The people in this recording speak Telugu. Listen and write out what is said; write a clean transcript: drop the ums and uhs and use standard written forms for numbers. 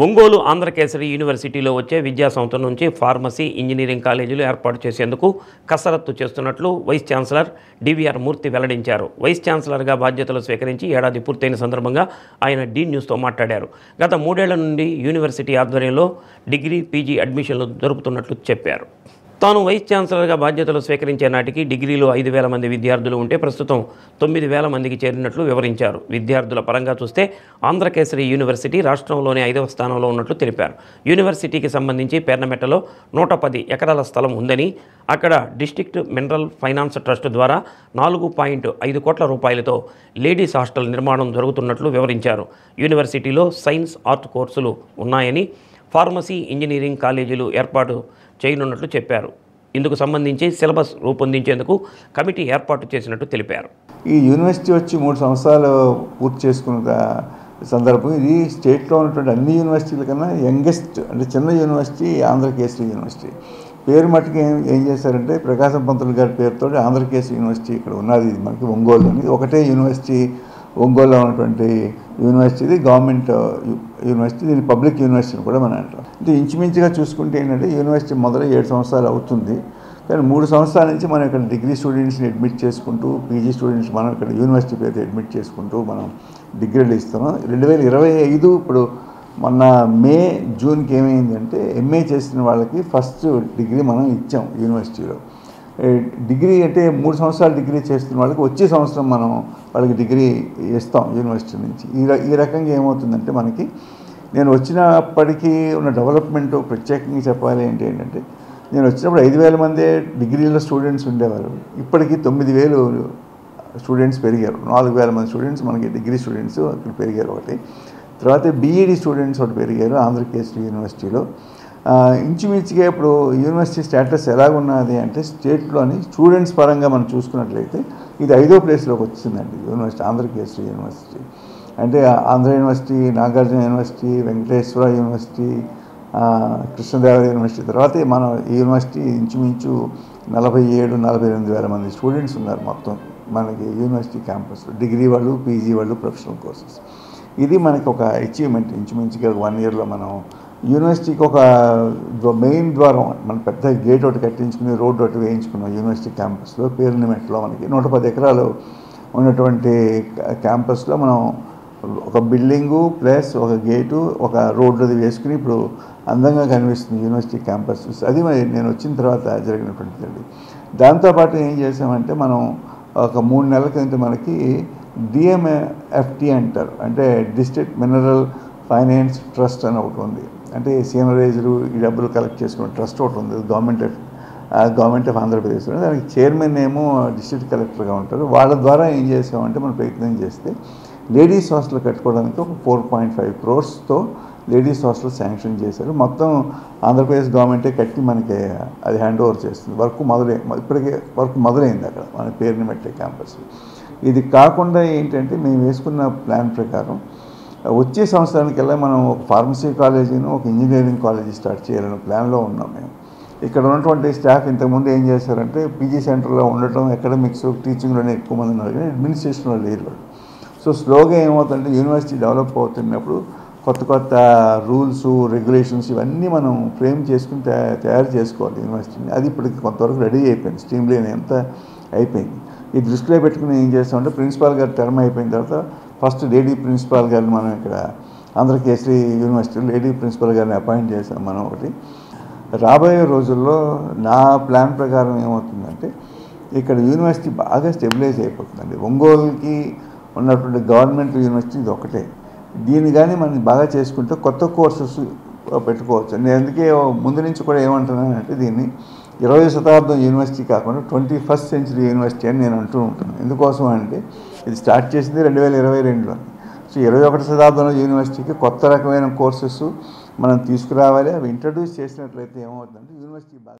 ఒంగోలు ఆంధ్రకేసరి యూనివర్సిటీలో వచ్చే విద్యా సంవత్సరం నుంచి ఫార్మసీ ఇంజనీరింగ్ కాలేజీలు ఏర్పాటు చేసేందుకు కసరత్తు చేస్తున్నట్లు వైస్ ఛాన్సలర్ డివిఆర్ మూర్తి వెల్లడించారు. వైస్ ఛాన్సలర్గా బాధ్యతలు స్వీకరించి ఏడాది పూర్తయిన సందర్భంగా ఆయన డీ న్యూస్తో మాట్లాడారు. గత 3 ఏళ్ల నుండి యూనివర్సిటీ ఆధ్వర్యంలో డిగ్రీ, పీజీ అడ్మిషన్లు జరుపుతున్నట్లు చెప్పారు. తాను వైస్ ఛాన్సలర్గా బాధ్యతలు స్వీకరించే నాటికి డిగ్రీలో 5,000 మంది విద్యార్థులు ఉంటే ప్రస్తుతం 9,000 మందికి చేరినట్లు వివరించారు. విద్యార్థుల పరంగా చూస్తే ఆంధ్రకేసరి యూనివర్సిటీ రాష్ట్రంలోనే 5వ స్థానంలో ఉన్నట్లు తెలిపారు. యూనివర్సిటీకి సంబంధించి పేర్నమెట్టలో 110 ఎకరాల స్థలం ఉందని, అక్కడ డిస్ట్రిక్ట్ మినరల్ ఫైనాన్స్ ట్రస్ట్ ద్వారా 4.5 కోట్ల రూపాయలతో లేడీస్ హాస్టల్ నిర్మాణం జరుగుతున్నట్లు వివరించారు. యూనివర్సిటీలో సైన్స్, ఆర్ట్ కోర్సులు ఉన్నాయని, ఫార్మసీ, ఇంజనీరింగ్ కాలేజీలు ఏర్పాటు చేయనున్నట్లు చెప్పారు. ఇందుకు సంబంధించి సిలబస్ రూపొందించేందుకు కమిటీ ఏర్పాటు చేసినట్టు తెలిపారు. ఈ యూనివర్సిటీ వచ్చి 3 సంవత్సరాలు పూర్తి చేసుకున్న సందర్భం ఇది. స్టేట్లో ఉన్నటువంటి అన్ని యూనివర్సిటీల కన్నా యంగెస్ట్, అంటే చిన్న యూనివర్సిటీ ఆంధ్రకేసరి యూనివర్సిటీ. పేరు మట్టుకు ఏం చేశారంటే, ప్రకాశం పంతులు గారి పేరుతో ఆంధ్రకేసరి యూనివర్సిటీ ఇక్కడ ఉన్నది మనకి ఒంగోలులోని. ఒకటే యూనివర్సిటీ ఒంగోలులో ఉన్నటువంటి యూనివర్సిటీ, ఇది గవర్నమెంట్ యూనివర్సిటీ, దీన్ని పబ్లిక్ యూనివర్సిటీ కూడా మనం అంటాం. అంటే ఇంచుమించుగా చూసుకుంటే ఏంటంటే, యూనివర్సిటీ మొదలు 7 సంవత్సరాలు అవుతుంది. కానీ 3 సంవత్సరాల నుంచి మనం ఇక్కడ డిగ్రీ స్టూడెంట్స్ని అడ్మిట్ చేసుకుంటూ, పీజీ స్టూడెంట్స్ మనం ఇక్కడ యూనివర్సిటీ పేరు అడ్మిట్ చేసుకుంటూ మనం డిగ్రీలు ఇస్తున్నాం. 2025 ఇప్పుడు మొన్న మే, జూన్కి ఏమైందంటే, ఎంఏ చేసిన వాళ్ళకి ఫస్ట్ డిగ్రీ మనం ఇచ్చాం యూనివర్సిటీలో. డిగ్రీ అంటే 3 సంవత్సరాలు డిగ్రీ చేస్తున్న వాళ్ళకి వచ్చే సంవత్సరం మనం వాళ్ళకి డిగ్రీ ఇస్తాం యూనివర్సిటీ నుంచి. ఈ రకంగా ఏమవుతుందంటే, మనకి నేను వచ్చినప్పటికీ ఉన్న డెవలప్మెంట్ ప్రత్యేకంగా చెప్పాలి ఏంటంటే, నేను వచ్చినప్పుడు 5,000 మందే డిగ్రీలో స్టూడెంట్స్ ఉండేవారు. ఇప్పటికీ 9,000 స్టూడెంట్స్ పెరిగారు. 4,000 మంది స్టూడెంట్స్ మనకి డిగ్రీ స్టూడెంట్స్ అక్కడ పెరిగారు ఒకటి. తర్వాత బీఈడీ స్టూడెంట్స్ ఒకటి పెరిగారు ఆంధ్రకేసరి యూనివర్సిటీలో. ఇంచుమించుగా ఇప్పుడు యూనివర్సిటీ స్టేటస్ ఎలాగున్నది అంటే, స్టేట్లోని స్టూడెంట్స్ పరంగా మనం చూసుకున్నట్లయితే ఇది 5వ ప్లేస్లోకి వచ్చిందండి యూనివర్సిటీ, ఆంధ్రకేసరి యూనివర్సిటీ. అంటే Andhra university, Nagarjuna university, Venkateswara university, Krishnadevaraya university తర్వాత మన యూనివర్సిటీ ఇంచుమించు 47-48 వేల మంది స్టూడెంట్స్ ఉన్నారు మొత్తం మనకి యూనివర్సిటీ క్యాంపస్లో, డిగ్రీ వాళ్ళు, పీజీ వాళ్ళు, ప్రొఫెషనల్ కోర్సెస్. ఇది మనకి ఒక అచీవ్మెంట్. ఇంచుమించుగా 1 ఇయర్లో మనం యూనివర్సిటీకి ఒక మెయిన్ ద్వారం, మన పెద్ద గేట్ ఒకటి కట్టించుకుని రోడ్డు ఒకటి వేయించుకున్నాం యూనివర్సిటీ క్యాంపస్లో. పేర్నమెట్లో మనకి 110 ఎకరాలు ఉన్నటువంటి క్యాంపస్లో మనం ఒక బిల్డింగు ప్లస్ ఒక గేటు, ఒక రోడ్డు అది వేసుకుని ఇప్పుడు అందంగా కనిపిస్తుంది యూనివర్సిటీ క్యాంపస్. అది మరి నేను వచ్చిన తర్వాత జరిగినటువంటిది. దాంతోపాటు ఏం చేసామంటే, మనం ఒక 3 నెలల కింద మనకి డిఎంఎఫ్టీ అంటారు, అంటే డిస్ట్రిక్ట్ మినరల్ ఫైనాన్స్ ట్రస్ట్ అని ఒకటి ఉంది. అంటే సీనరైజరు ఈ డబ్బులు కలెక్ట్ చేసుకునే ట్రస్ట్ ఒకటి ఉంది గవర్నమెంట్ ఆఫ్ ఆంధ్రప్రదేశ్. దానికి చైర్మన్ ఏమో డిస్ట్రిక్ట్ కలెక్టర్గా ఉంటారు. వాళ్ళ ద్వారా ఏం చేసామంటే, మనం ప్రయత్నం చేస్తే లేడీస్ హాస్టల్ కట్టుకోవడానికి ఒక 4.5 crores లేడీస్ హాస్టల్ శాంక్షన్ చేశారు. మొత్తం ఆంధ్రప్రదేశ్ గవర్నమెంటే కట్టి మనకి అది హ్యాండ్ ఓవర్ చేస్తుంది. ఇప్పటికే వర్క్ మొదలైంది అక్కడ మన పేర్నమెట్టే క్యాంపస్. ఇది కాకుండా ఏంటంటే, మేము వేసుకున్న ప్లాన్ ప్రకారం వచ్చే సంవత్సరానికల్లా మనం ఒక ఫార్మసీ కాలేజీను, ఒక ఇంజనీరింగ్ కాలేజీ స్టార్ట్ చేయాలనే ప్లాన్లో ఉన్నాం మేము. ఇక్కడ ఉన్నటువంటి స్టాఫ్ ఇంతకుముందు ఏం చేశారంటే, పీజీ సెంటర్లో ఉండటం, అకాడమిక్స్, టీచింగ్లోనే ఎక్కువ మంది ఉన్నారు కానీ అడ్మినిస్ట్రేషన్లో లేరు వాళ్ళు. సో స్లోగా ఏమవుతుందంటే, యూనివర్సిటీ డెవలప్ అవుతున్నప్పుడు కొత్త రూల్స్, రెగ్యులేషన్స్ ఇవన్నీ మనం ఫ్రేమ్ చేసుకుని తయారు చేసుకోవాలి యూనివర్సిటీని. అది ఇప్పటికి కొంతవరకు రెడీ అయిపోయింది, స్ట్రీమ్ లైన్ అంతా అయిపోయింది. ఈ దృష్టిలో పెట్టుకుని ఏం చేస్తామంటే, ప్రిన్సిపాల్ గారి టర్మ్ అయిపోయిన తర్వాత ఫస్ట్ లేడీ ప్రిన్సిపాల్ గారిని మనం ఇక్కడ ఆంధ్రకేసరి యూనివర్సిటీ లేడీ ప్రిన్సిపాల్ గారిని అపాయింట్ చేసాం మనం ఒకటి. రాబోయే రోజుల్లో నా ప్లాన్ ప్రకారం ఏమవుతుందంటే, ఇక్కడ యూనివర్సిటీ బాగా స్టెబిలైజ్ అయిపోతుందండి. ఒంగోలుకి ఉన్నటువంటి గవర్నమెంట్ యూనివర్సిటీ ఇది ఒకటే. దీన్ని కానీ మనం బాగా చేసుకుంటే కొత్త కోర్సెస్ పెట్టుకోవచ్చు. నేను అందుకే ముందు నుంచి కూడా ఏమంటున్నానంటే, దీన్ని 20వ శతాబ్దం యూనివర్సిటీ కాకుండా 21st century యూనివర్సిటీ అని నేను అంటూ ఉంటాను. ఎందుకోసం అంటే, ఇది స్టార్ట్ చేసింది 2022లో. సో 21వ శతాబ్దంలో యూనివర్సిటీకి కొత్త రకమైన కోర్సెస్ మనం తీసుకురావాలి. అవి ఇంట్రడ్యూస్ చేసినట్లయితే ఏమవుతుందంటే, యూనివర్సిటీ బాగా